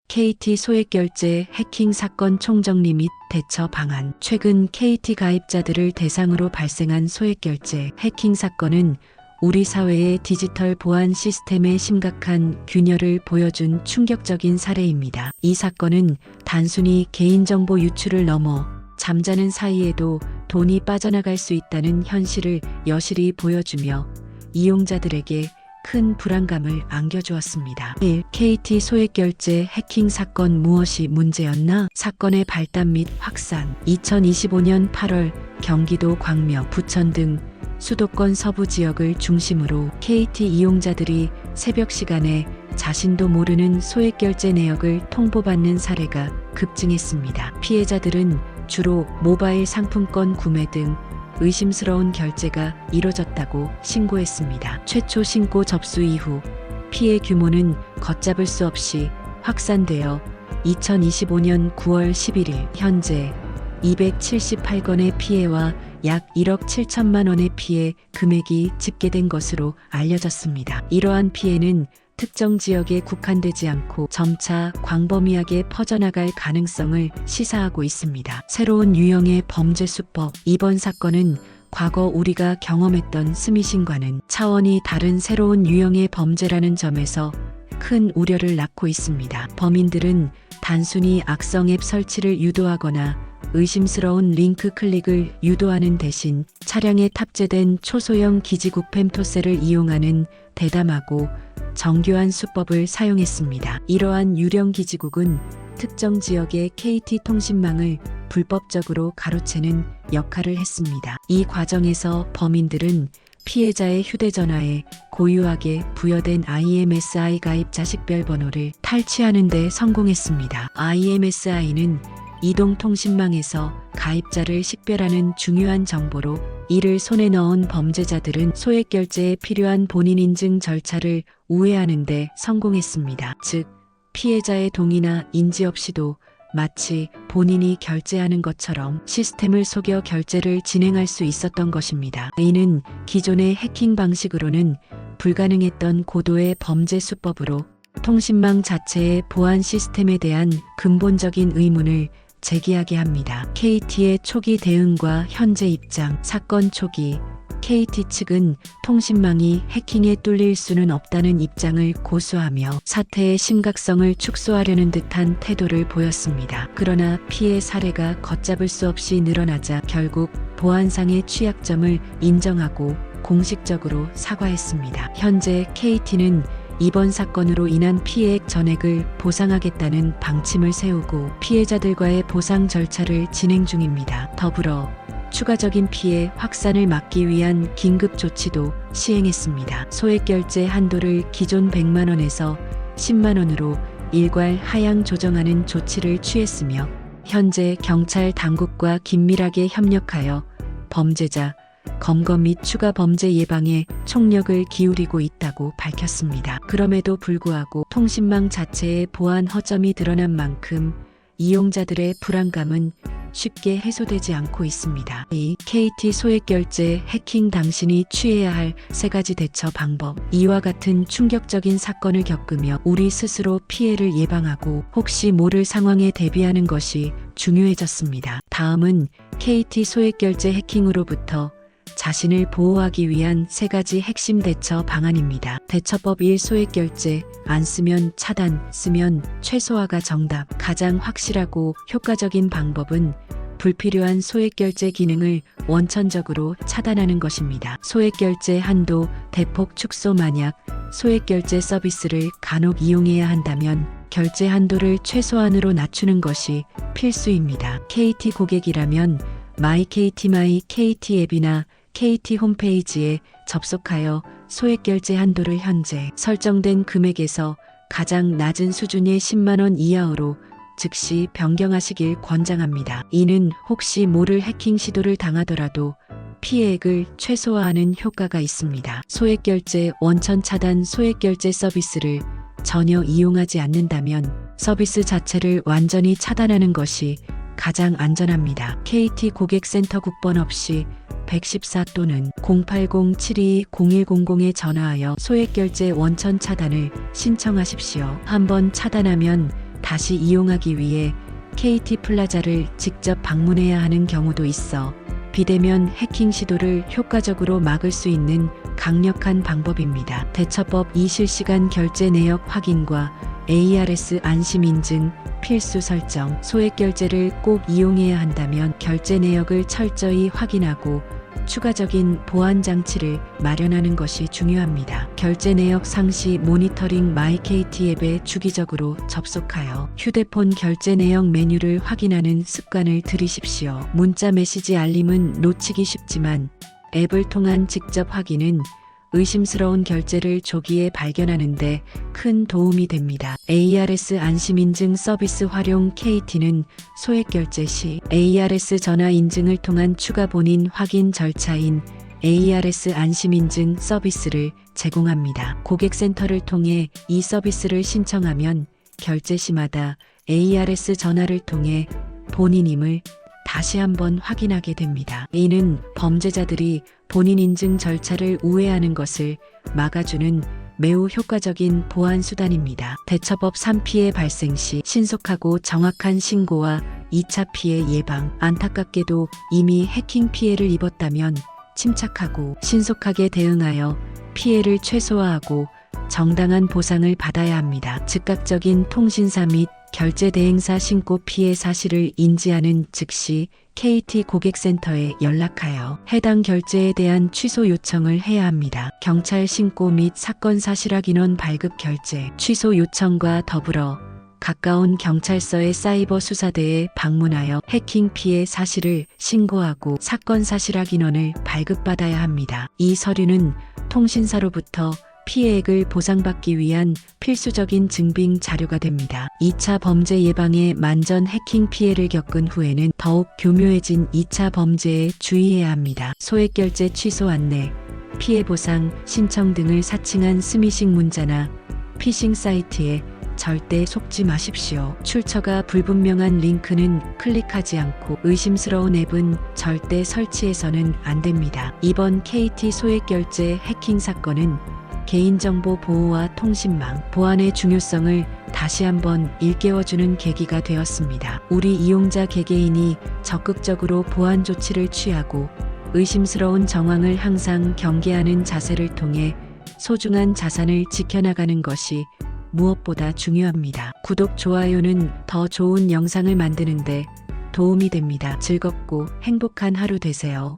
KT 소액결제 해킹 사건 총정리 및 대처 방안. 최근 KT 가입자들을 대상으로 발생한 소액결제 해킹 사건은 우리 사회의 디지털 보안 시스템의 심각한 균열을 보여준 충격적인 사례입니다. 이 사건은 단순히 개인정보 유출을 넘어 잠자는 사이에도 돈이 빠져나갈 수 있다는 현실을 여실히 보여주며 이용자들에게 큰 불안감을 안겨주었습니다. 1. KT 소액결제 해킹 사건 무엇이 문제였나? 사건의 발단 및 확산. 2025년 8월 경기도 광명, 부천 등 수도권 서부 지역을 중심으로 KT 이용자들이 새벽 시간에 자신도 모르는 소액결제 내역을 통보받는 사례가 급증했습니다. 피해자들은 주로 모바일 상품권 구매 등 의심스러운 결제가 이뤄졌다고 신고했습니다. 최초 신고 접수 이후 피해 규모는 걷잡을 수 없이 확산되어 2025년 9월 11일 현재 278건의 피해와 약 1억 7천만 원의 피해 금액이 집계된 것으로 알려졌습니다. 이러한 피해는 특정 지역에 국한되지 않고 점차 광범위하게 퍼져나갈 가능성을 시사하고 있습니다. 새로운 유형의 범죄 수법. 이번 사건은 과거 우리가 경험했던 스미싱과는 차원이 다른 새로운 유형의 범죄라는 점에서 큰 우려를 낳고 있습니다. 범인들은 단순히 악성 앱 설치를 유도하거나 의심스러운 링크 클릭을 유도하는 대신 차량에 탑재된 초소형 기지국 펜토셀을 이용하는 대담하고 정교한 수법을 사용했습니다. 이러한 유령 기지국은 특정 지역의 KT 통신망을 불법적으로 가로채는 역할을 했습니다. 이 과정에서 범인들은 피해자의 휴대전화에 고유하게 부여된 IMSI 가입자 식별번호를 탈취하는 데 성공했습니다. IMSI는 이동통신망에서 가입자를 식별하는 중요한 정보로 이를 손에 넣은 범죄자들은 소액결제에 필요한 본인 인증 절차를 우회하는 데 성공했습니다. 즉, 피해자의 동의나 인지 없이도 마치 본인이 결제하는 것처럼 시스템을 속여 결제를 진행할 수 있었던 것입니다. 이는 기존의 해킹 방식으로는 불가능했던 고도의 범죄 수법으로 통신망 자체의 보안 시스템에 대한 근본적인 의문을 제기하게 합니다. KT의 초기 대응과 현재 입장. 사건 초기 KT 측은 통신망이 해킹에 뚫릴 수는 없다는 입장을 고수하며 사태의 심각성을 축소하려는 듯한 태도를 보였습니다. 그러나 피해 사례가 걷잡을 수 없이 늘어나자 결국 보안상의 취약점을 인정하고 공식적으로 사과했습니다. 현재 KT는 이번 사건으로 인한 피해액 전액을 보상하겠다는 방침을 세우고 피해자들과의 보상 절차를 진행 중입니다. 더불어 추가적인 피해 확산을 막기 위한 긴급 조치도 시행했습니다. 소액결제 한도를 기존 100만 원에서 10만 원으로 일괄 하향 조정하는 조치를 취했으며 현재 경찰 당국과 긴밀하게 협력하여 범죄자 검거 및 추가 범죄 예방에 총력을 기울이고 있다고 밝혔습니다. 그럼에도 불구하고 통신망 자체의 보안 허점이 드러난 만큼 이용자들의 불안감은 쉽게 해소되지 않고 있습니다. 이 KT 소액결제 해킹 당신이 취해야 할 3가지 대처 방법. 이와 같은 충격적인 사건을 겪으며 우리 스스로 피해를 예방하고 혹시 모를 상황에 대비하는 것이 중요해졌습니다. 다음은 KT 소액결제 해킹으로부터 자신을 보호하기 위한 3가지 핵심 대처 방안입니다. 대처법 1. 소액결제. 안 쓰면 차단, 쓰면 최소화가 정답. 가장 확실하고 효과적인 방법은 불필요한 소액결제 기능을 원천적으로 차단하는 것입니다. 소액결제 한도 대폭 축소. 만약 소액결제 서비스를 간혹 이용해야 한다면 결제 한도를 최소한으로 낮추는 것이 필수입니다. KT 고객이라면 마이KT 마이KT 앱이나 KT 홈페이지에 접속하여 소액결제 한도를 현재 설정된 금액에서 가장 낮은 수준의 10만 원 이하로 즉시 변경하시길 권장합니다. 이는 혹시 모를 해킹 시도를 당하더라도 피해액을 최소화하는 효과가 있습니다. 소액결제 원천 차단. 소액결제 서비스를 전혀 이용하지 않는다면 서비스 자체를 완전히 차단하는 것이 가장 안전합니다. KT 고객센터 국번 없이 114 또는 080-722-0100에 전화하여 소액결제 원천 차단을 신청하십시오. 한번 차단하면 다시 이용하기 위해 KT 플라자를 직접 방문해야 하는 경우도 있어 비대면 해킹 시도를 효과적으로 막을 수 있는 강력한 방법입니다. 대처법 2. 실시간 결제 내역 확인과 ARS 안심 인증 필수 설정. 소액 결제를 꼭 이용해야 한다면 결제 내역을 철저히 확인하고 추가적인 보안 장치를 마련하는 것이 중요합니다. 결제 내역 상시 모니터링 마이KT 앱에 주기적으로 접속하여 휴대폰 결제 내역 메뉴를 확인하는 습관을 들이십시오. 문자 메시지 알림은 놓치기 쉽지만 앱을 통한 직접 확인은 의심스러운 결제를 조기에 발견하는 데 큰 도움이 됩니다. ARS 안심인증 서비스 활용. KT는 소액 결제 시 ARS 전화 인증을 통한 추가 본인 확인 절차인 ARS 안심인증 서비스를 제공합니다. 고객센터를 통해 이 서비스를 신청하면 결제 시마다 ARS 전화를 통해 본인임을 다시 한번 확인하게 됩니다. 이는 범죄자들이 본인 인증 절차를 우회하는 것을 막아주는 매우 효과적인 보안 수단입니다. 대처법 3. 피해 발생 시 신속하고 정확한 신고와 2차 피해 예방. 안타깝게도 이미 해킹 피해를 입었다면 침착하고 신속하게 대응하여 피해를 최소화하고 정당한 보상을 받아야 합니다. 즉각적인 통신사 및 결제 대행사 신고 피해 사실을 인지하는 즉시 KT 고객센터에 연락하여 해당 결제에 대한 취소 요청을 해야 합니다. 경찰 신고 및 사건 사실확 인원 발급 결제. 취소 요청과 더불어 가까운 경찰서의 사이버 수사대에 방문하여 해킹 피해 사실을 신고하고 사건 사실확 인원을 발급받아야 합니다. 이 서류는 통신사로부터 피해액을 보상받기 위한 필수적인 증빙 자료가 됩니다. 2차 범죄 예방에 만전 해킹 피해를 겪은 후에는 더욱 교묘해진 2차 범죄에 주의해야 합니다. 소액 결제 취소 안내, 피해 보상 신청 등을 사칭한 스미싱 문자나 피싱 사이트에 절대 속지 마십시오. 출처가 불분명한 링크는 클릭하지 않고 의심스러운 앱은 절대 설치해서는 안 됩니다. 이번 KT 소액 결제 해킹 사건은 개인정보 보호와 통신망 보안의 중요성을 다시 한번 일깨워주는 계기가 되었습니다. 우리 이용자 개개인이 적극적으로 보안 조치를 취하고 의심스러운 정황을 항상 경계하는 자세를 통해 소중한 자산을 지켜나가는 것이 무엇보다 중요합니다. 구독, 좋아요는 더 좋은 영상을 만드는데 도움이 됩니다. 즐겁고 행복한 하루 되세요.